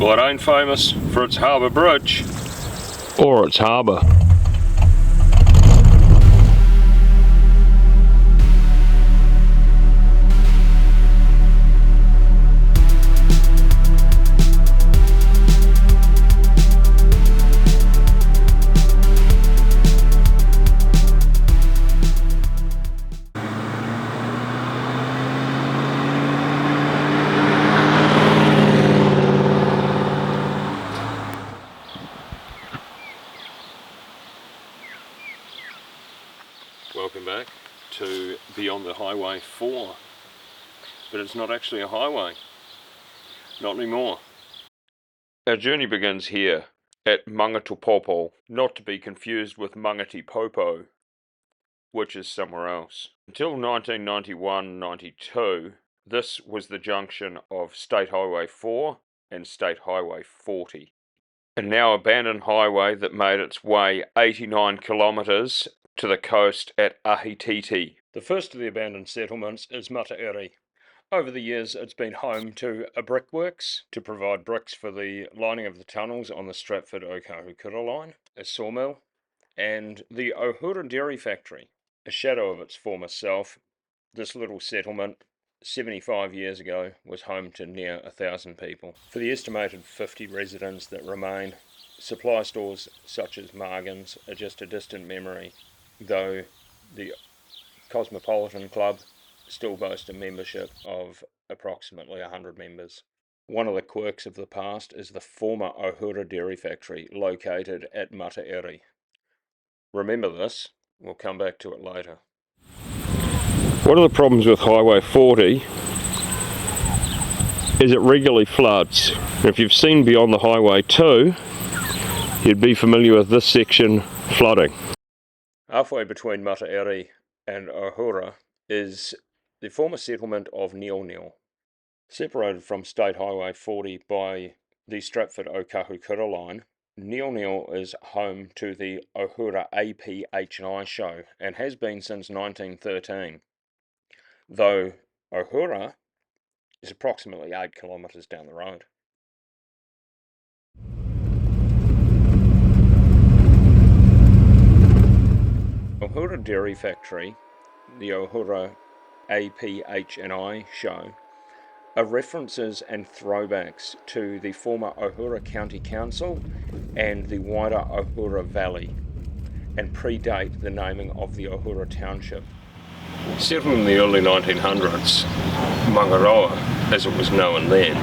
Well, it ain't famous for its harbour bridge. Or its harbour. Welcome back to Beyond the Highway 4, but it's not actually a highway, not anymore. Our journey begins here at Mangatupopo, not to be confused with Mangatipopo, which is somewhere else. Until 1991-92, this was the junction of State Highway 4 and State Highway 40. A now abandoned highway that made its way 89 kilometres to the coast at Ahititi. The first of the abandoned settlements is Matairi. Over the years it's been home to a brickworks to provide bricks for the lining of the tunnels on the Stratford-Okahukura line, a sawmill, and the Ohura dairy factory. A shadow of its former self, this little settlement 75 years ago was home to near 1,000 people. For the estimated 50 residents that remain, supply stores such as Margan's are just a distant memory, though the Cosmopolitan Club still boasts a membership of approximately 100 members. One of the quirks of the past is the former Ohura dairy factory located at Matairi. Remember this, we'll come back to it later. One of the problems with Highway 40 is it regularly floods. If you've seen Beyond the Highway 2, you'd be familiar with this section flooding. Halfway between Matairi and Ohura is the former settlement of Nil, separated from State Highway 40 by the Stratford-Okahukura line. Nil is home to the Ohura APH&I show and has been since 1913, though Ohura is approximately 8 kilometres down the road. Ohura Dairy Factory, the Ohura APH&I show, are references and throwbacks to the former Ohura County Council and the wider Ohura Valley, and predate the naming of the Ohura Township. Settled in the early 1900s, Mangaroa, as it was known then,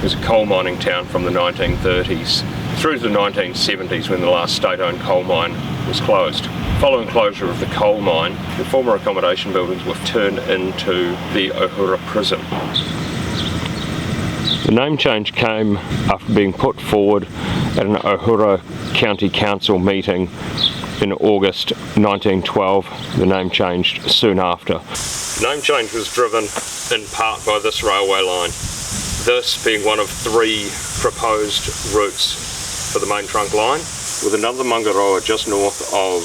was a coal mining town from the 1930s through to the 1970s when the last state-owned coal mine was closed. Following closure of the coal mine, the former accommodation buildings were turned into the Ohura prison. The name change came after being put forward at an Ohura County Council meeting in August 1912. The name changed soon after. The name change was driven in part by this railway line, this being one of 3 proposed routes for the main trunk line, with another Mangaroa just north of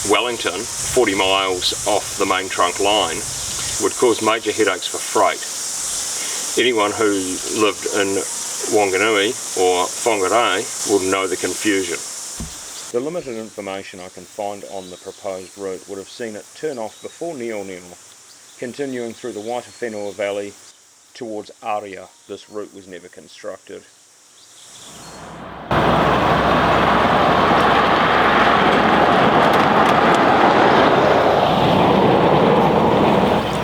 Wellington, 40 miles off the main trunk line, would cause major headaches for freight. Anyone who lived in Wanganui or Whangarei will know the confusion. The limited information I can find on the proposed route would have seen it turn off before Nil, continuing through the Waitawhenua Valley towards Aria. This route was never constructed.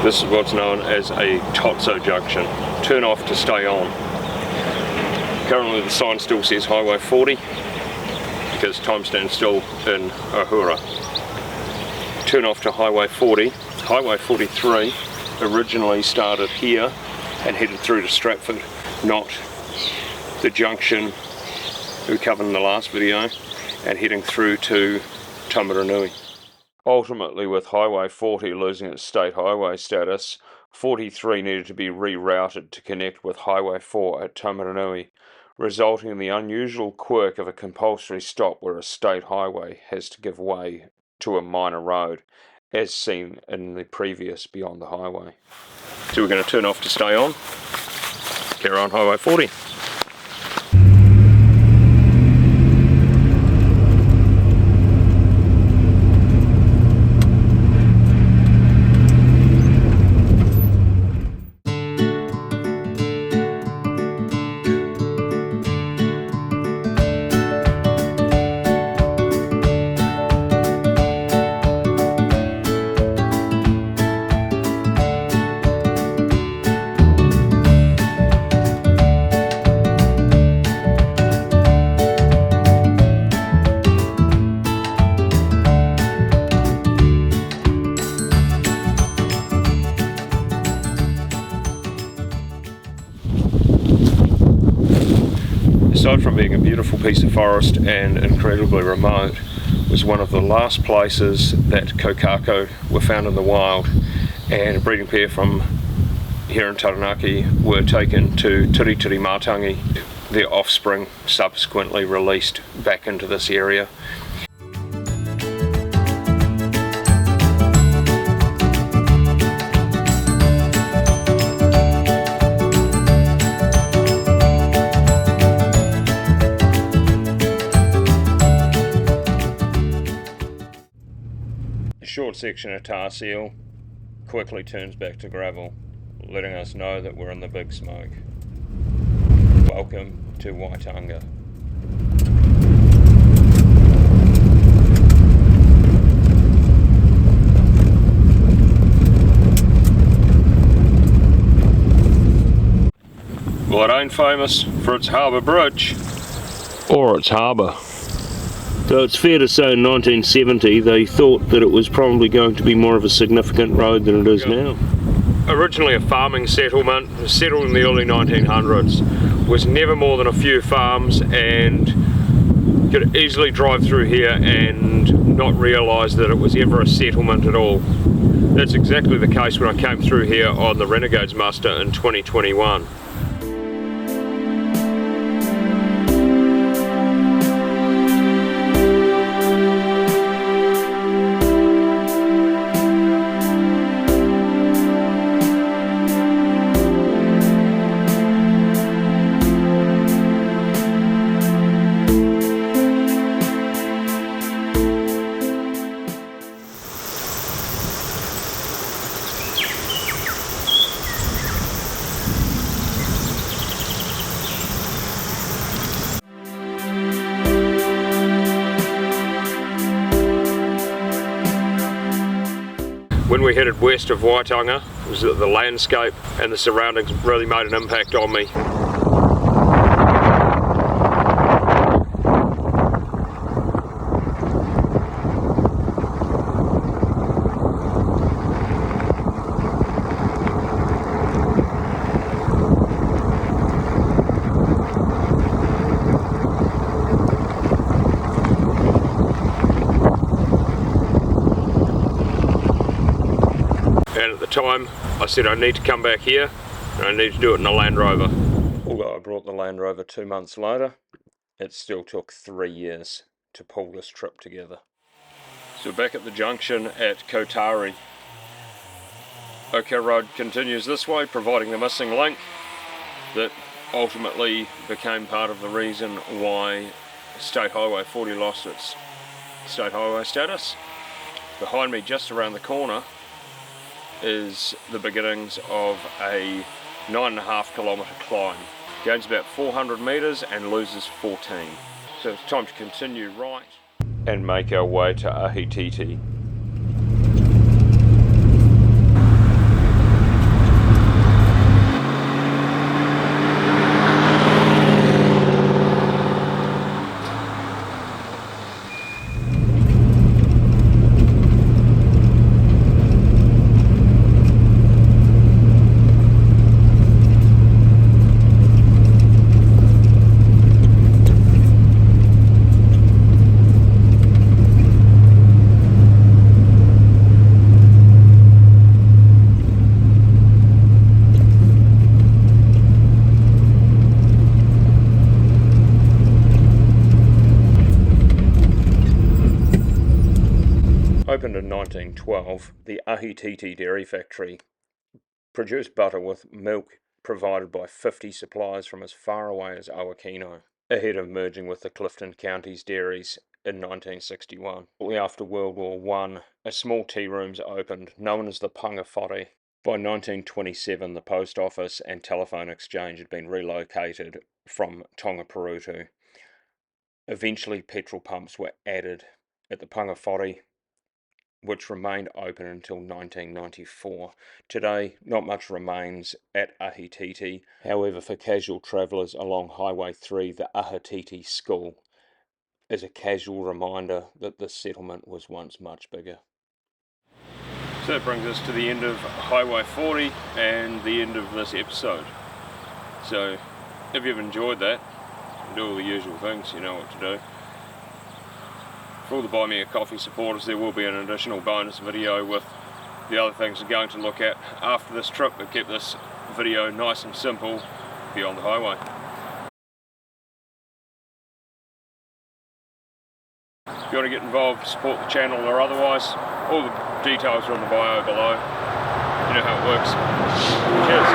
This is what's known as a Totso junction. Turn off to stay on. Currently the sign still says Highway 40 because time stands still in Ohura. Turn off to Highway 40. Highway 43 originally started here and headed through to Stratford, not the junction we covered in the last video, and heading through to Taumarunui. Ultimately, with Highway 40 losing its state highway status, 43 needed to be rerouted to connect with Highway 4 at Taumarunui, resulting in the unusual quirk of a compulsory stop where a state highway has to give way to a minor road, as seen in the previous Beyond the Highway. So we're going to turn off to stay on. Carry on Highway 40. aside from being a beautiful piece of forest and incredibly remote, was one of the last places that kokako were found in the wild, and a breeding pair from here in Taranaki were taken to Tiritirimātangi. Their offspring subsequently released back into this area. A short section of tar seal quickly turns back to gravel, letting us know that we're in the big smoke. Welcome to Waitanga. Well, it ain't famous for its harbour bridge or its harbour. So it's fair to say in 1970 they thought that it was probably going to be more of a significant road than it is now. Originally a farming settlement, settled in the early 1900s, was never more than a few farms, and could easily drive through here and not realise that it was ever a settlement at all. That's exactly the case when I came through here on the Renegades muster in 2021. When we headed west of Waitanga, it was the landscape and the surroundings really made an impact on me. And at the time I said I need to come back here and I need to do it in a Landrover. Although I brought the Landrover 2 months later, it still took 3 years to pull this trip together. So back at the junction at Kotari. Ohura Road continues this way, providing the missing link that ultimately became part of the reason why State Highway 40 lost its state highway status. Behind me, just around the corner, is the beginnings of a 9.5 kilometre climb. Gains about 400 metres and loses 14. So it's time to continue right and make our way to Ahititi. Opened in 1912, the Ahititi dairy factory produced butter with milk provided by 50 suppliers from as far away as Awakino, ahead of merging with the Clifton Counties dairies in 1961. Shortly after World War I, a small tea rooms opened, known as the Punga Whare. By 1927, the post office and telephone exchange had been relocated from Tongaparutu. Eventually, petrol pumps were added at the Punga Whare, which remained open until 1994. Today, not much remains at Ahititi. However, for casual travellers along Highway 3, the Ahititi School is a casual reminder that this settlement was once much bigger. So that brings us to the end of Highway 40 and the end of this episode. So if you've enjoyed that, do all the usual things, you know what to do. For all the Buy Me a Coffee supporters, there will be an additional bonus video with the other things we're going to look at after this trip, but keep this video nice and simple. Be on the highway. If you want to get involved, support the channel or otherwise, all the details are on the bio below. You know how it works. Cheers.